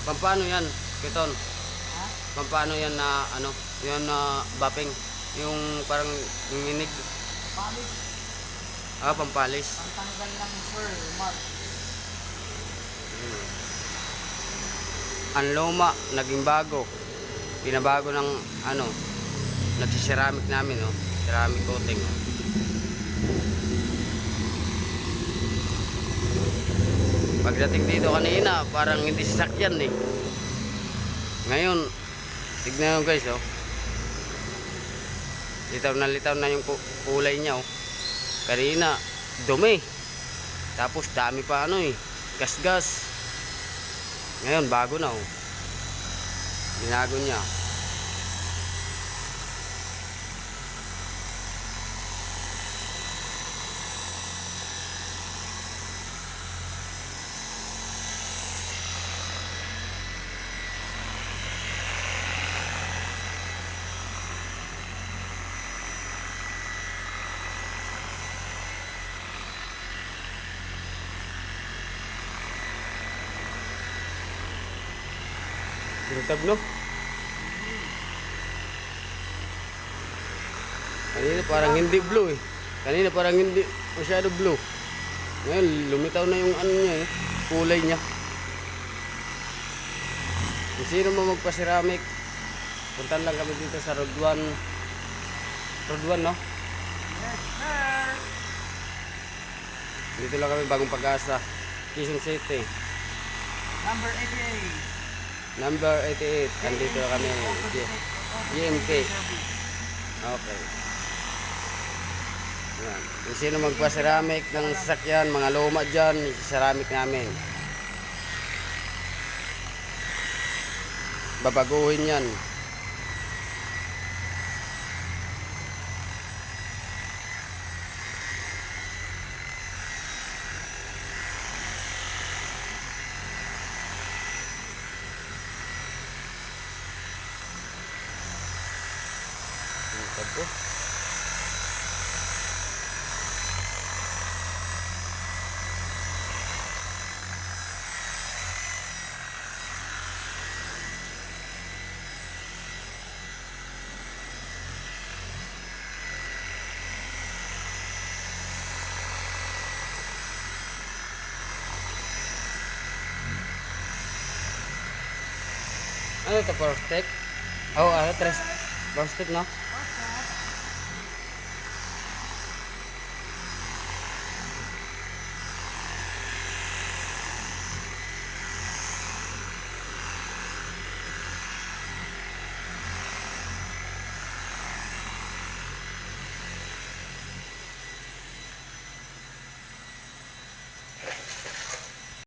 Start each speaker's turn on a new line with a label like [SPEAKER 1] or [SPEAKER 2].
[SPEAKER 1] Pampano yan, Kiton?
[SPEAKER 2] Ha?
[SPEAKER 1] Pampano yan na ano, yun na vaping. Yung parang minig.
[SPEAKER 2] Palis.
[SPEAKER 1] Pampalis.
[SPEAKER 2] Pantanggal ng sir, Mark.
[SPEAKER 1] Ang luma, naging bago. Pinabago ng ano, nagsiceramic namin, oh. Ceramic coating. Oh. Pagdating dito kanina, parang hindi sasakyan eh. Ngayon, tignan nyo guys, oh. Litaw na yung kulay niya, oh. Kanina, dumi. Tapos dami pa ano eh, gas-gas. Ngayon, bago na, oh. Binago niya. Sintab, no? Kanina parang hindi blue eh. Kanina parang hindi masyado blue. Ngayon lumitaw na yung ano niya eh, kulay niya. Kung sino mo magpa-ceramic, puntan lang kami dito sa Road 1. Road 1, no?
[SPEAKER 2] Yes, sir.
[SPEAKER 1] Dito lang kami, Bagong Pag-asa, Quezon City.
[SPEAKER 2] Number 88.
[SPEAKER 1] Number 88. Andito na kami. GMK. Okay. Yan. Kung sino magpa-ceramic ng sasakyan, mga luma dyan, ceramic namin. Babaguhin yan. Ito. Ano ito, power stick? Oh, ano, tres. Power stick, no?